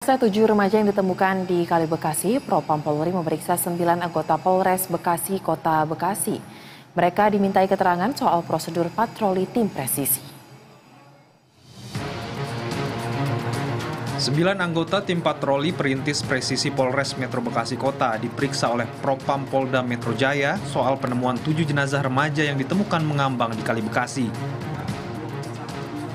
Usai 7 remaja yang ditemukan di Kali Bekasi, Propam Polri memeriksa 9 anggota Polres Bekasi, Kota Bekasi. Mereka dimintai keterangan soal prosedur patroli tim presisi. 9 anggota tim patroli perintis presisi Polres Metro Bekasi Kota diperiksa oleh Propam Polda Metro Jaya soal penemuan 7 jenazah remaja yang ditemukan mengambang di Kali Bekasi.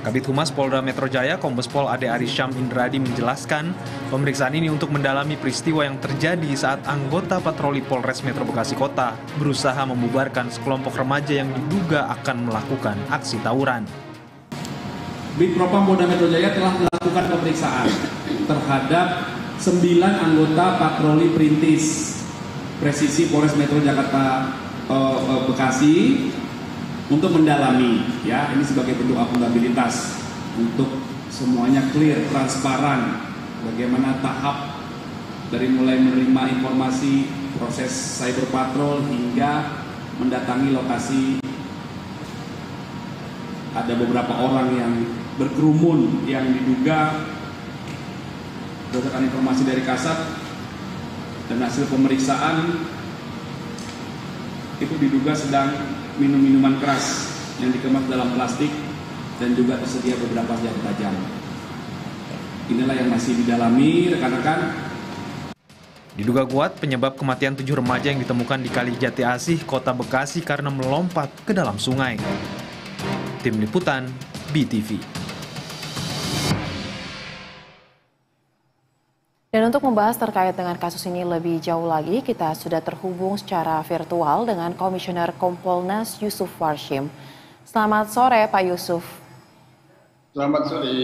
Kabid Humas Polda Metro Jaya, Kombes Pol Ade Arisyam Indradi menjelaskan, pemeriksaan ini untuk mendalami peristiwa yang terjadi saat anggota patroli Polres Metro Bekasi Kota berusaha membubarkan sekelompok remaja yang diduga akan melakukan aksi tawuran. Bid Propam Polda Metro Jaya telah melakukan pemeriksaan terhadap 9 anggota patroli perintis presisi Polres Metro Jakarta Bekasi untuk mendalami, ya, ini sebagai bentuk akuntabilitas untuk semuanya clear, transparan, bagaimana tahap dari mulai menerima informasi, proses cyber patrol hingga mendatangi lokasi. Ada beberapa orang yang berkerumun yang diduga berdasarkan informasi dari Kasat dan hasil pemeriksaan itu diduga sedang minum minuman keras yang dikemas dalam plastik dan juga tersedia beberapa senjata tajam. Inilah yang masih didalami rekan-rekan. Diduga kuat penyebab kematian 7 remaja yang ditemukan di Kali Jati Asih, Kota Bekasi karena melompat ke dalam sungai. Tim Liputan, BTV. Dan untuk membahas terkait dengan kasus ini lebih jauh lagi, kita sudah terhubung secara virtual dengan Komisioner Kompolnas Yusuf Warshim. Selamat sore Pak Yusuf. Selamat sore.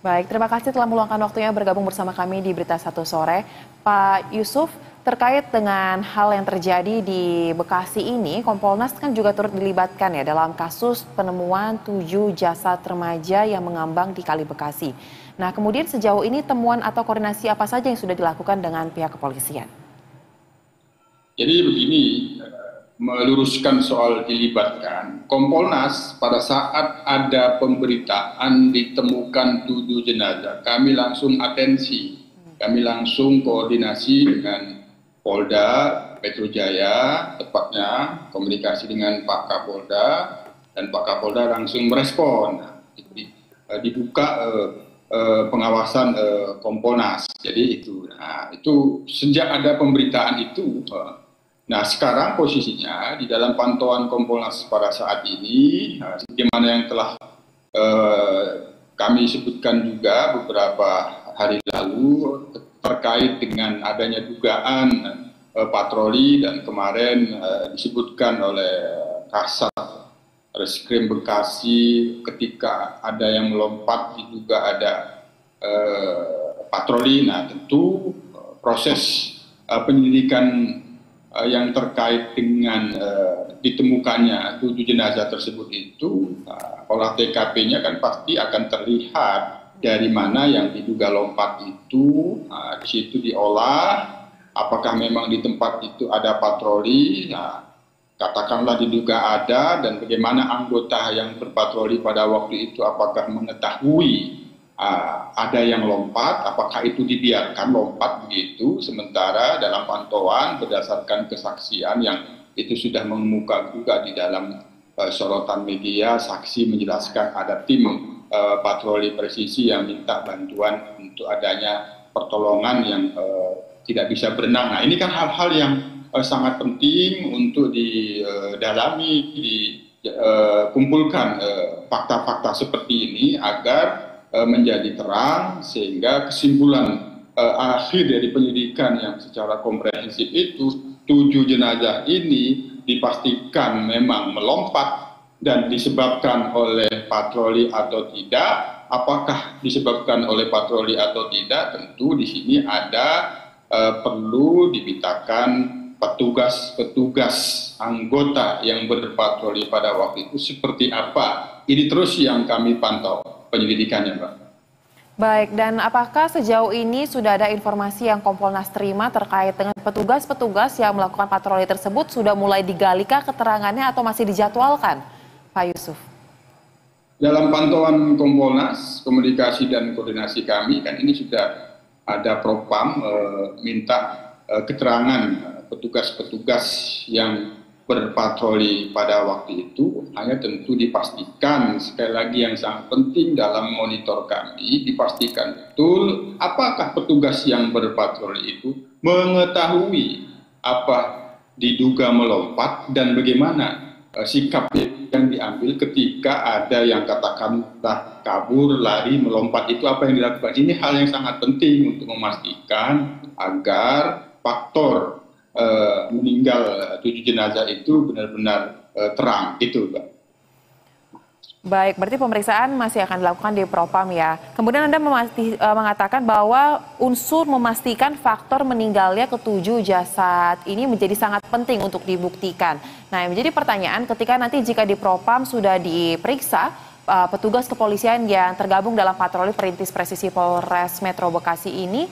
Baik, terima kasih telah meluangkan waktunya bergabung bersama kami di Berita Satu Sore. Pak Yusuf, terkait dengan hal yang terjadi di Bekasi ini, Kompolnas kan juga turut dilibatkan ya dalam kasus penemuan 7 jasad remaja yang mengambang di Kali Bekasi. Nah, kemudian sejauh ini temuan atau koordinasi apa saja yang sudah dilakukan dengan pihak kepolisian? Jadi begini, meluruskan soal dilibatkan, Kompolnas pada saat ada pemberitaan ditemukan 7 jenazah, kami langsung atensi, kami langsung koordinasi dengan Polda Metro Jaya, tepatnya komunikasi dengan Pak Kapolda, dan Pak Kapolda langsung merespon. Dibuka pengawasan Kompolnas. Jadi itu. Nah, itu sejak ada pemberitaan itu. Nah, sekarang posisinya di dalam pantauan Kompolnas pada saat ini, sebagaimana yang telah kami sebutkan juga beberapa hari lalu terkait dengan adanya dugaan patroli dan kemarin disebutkan oleh Kasat Reskrim Bekasi ketika ada yang melompat diduga ada patroli. Nah, tentu proses penyelidikan yang terkait dengan ditemukannya 7 jenazah tersebut itu olah TKP-nya kan pasti akan terlihat dari mana yang diduga lompat itu, di situ diolah, apakah memang di tempat itu ada patroli. Nah, katakanlah diduga ada, dan bagaimana anggota yang berpatroli pada waktu itu apakah mengetahui ada yang lompat, apakah itu dibiarkan lompat begitu, sementara dalam pantauan berdasarkan kesaksian yang itu sudah mengemuka juga di dalam sorotan media, saksi menjelaskan ada tim patroli presisi yang minta bantuan untuk adanya pertolongan yang tidak bisa berenang. Nah, ini kan hal-hal yang sangat penting untuk didalami, dikumpulkan fakta-fakta seperti ini agar menjadi terang, sehingga kesimpulan akhir dari penyidikan yang secara komprehensif itu 7 jenazah ini dipastikan memang melompat dan disebabkan oleh patroli atau tidak. Apakah disebabkan oleh patroli atau tidak, tentu di sini ada perlu dimintakan petugas anggota yang berpatroli pada waktu itu seperti apa. Ini terus yang kami pantau penyelidikannya, Mbak. Baik, dan apakah sejauh ini sudah ada informasi yang Kompolnas terima terkait dengan petugas-petugas yang melakukan patroli tersebut sudah mulai digalikah keterangannya atau masih dijadwalkan, Pak Yusuf? Dalam pantauan Kompolnas, komunikasi dan koordinasi kami kan ini sudah ada Propam minta keterangan petugas-petugas yang berpatroli pada waktu itu. Hanya tentu dipastikan, sekali lagi yang sangat penting dalam monitor kami, dipastikan betul apakah petugas yang berpatroli itu mengetahui apa diduga melompat dan bagaimana sikap yang diambil ketika ada yang katakanlah kabur, lari, melompat, itu apa yang dilakukan. Ini hal yang sangat penting untuk memastikan agar faktor meninggal 7 jenazah itu benar-benar terang. Itu, Mbak. Baik, berarti pemeriksaan masih akan dilakukan di Propam ya. Kemudian Anda mengatakan bahwa unsur memastikan faktor meninggalnya ketujuh jasad ini menjadi sangat penting untuk dibuktikan. Nah, yang menjadi pertanyaan ketika nanti jika di Propam sudah diperiksa petugas kepolisian yang tergabung dalam patroli perintis presisi Polres Metro Bekasi ini,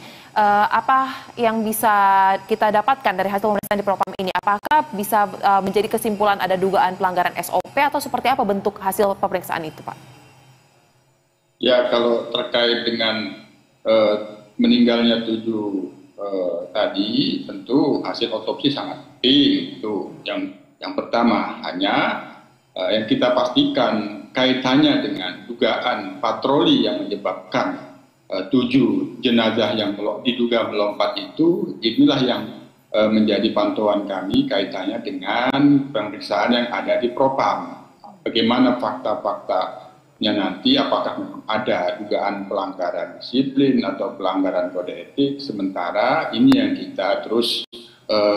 apa yang bisa kita dapatkan dari hasil pemeriksaan di Propam ini? Apakah bisa menjadi kesimpulan ada dugaan pelanggaran SOP atau seperti apa bentuk hasil pemeriksaan itu, Pak? Ya, kalau terkait dengan meninggalnya 7 tadi, tentu hasil otopsi sangat penting. Itu yang pertama. Hanya yang kita pastikan kaitannya dengan dugaan patroli yang menyebabkan 7 jenazah yang diduga melompat itu, inilah yang menjadi pantauan kami kaitannya dengan pemeriksaan yang ada di Propam. Bagaimana fakta-faktanya nanti, apakah ada dugaan pelanggaran disiplin atau pelanggaran kode etik, sementara ini yang kita terus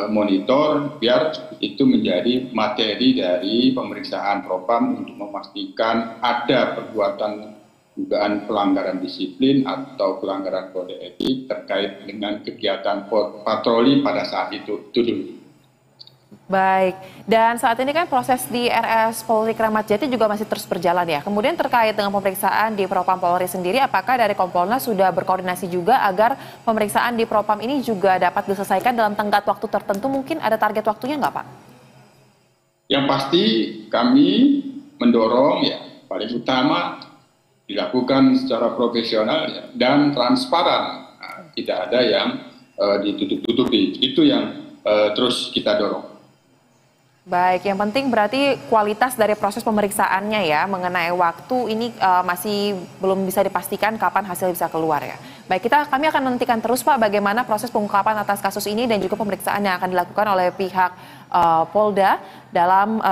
monitor biar itu menjadi materi dari pemeriksaan Propam untuk memastikan ada perbuatan dugaan pelanggaran disiplin atau pelanggaran kode etik terkait dengan kegiatan patroli pada saat itu dulu. Baik, dan saat ini kan proses di RS Polri Kramat Jati juga masih terus berjalan ya. Kemudian terkait dengan pemeriksaan di Propam Polri sendiri, apakah dari Kompolnas sudah berkoordinasi juga agar pemeriksaan di Propam ini juga dapat diselesaikan dalam tenggat waktu tertentu? Mungkin ada target waktunya nggak, Pak? Yang pasti kami mendorong ya, paling utama dilakukan secara profesional ya, dan transparan. Nah, tidak ada yang ditutup-tutupi. Itu yang terus kita dorong. Baik, yang penting berarti kualitas dari proses pemeriksaannya ya, mengenai waktu ini masih belum bisa dipastikan kapan hasil bisa keluar ya. Baik, kami akan nantikan terus Pak bagaimana proses pengungkapan atas kasus ini dan juga pemeriksaan yang akan dilakukan oleh pihak Polda dalam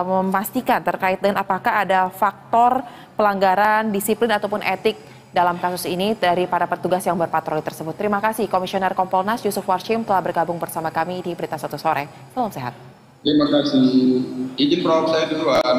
memastikan terkait dengan apakah ada faktor pelanggaran disiplin ataupun etik dalam kasus ini dari para petugas yang berpatroli tersebut. Terima kasih Komisioner Kompolnas Yusuf Warshim telah bergabung bersama kami di Berita Satu Sore. Salam sehat. Terima kasih. Izin Prof, saya duluan.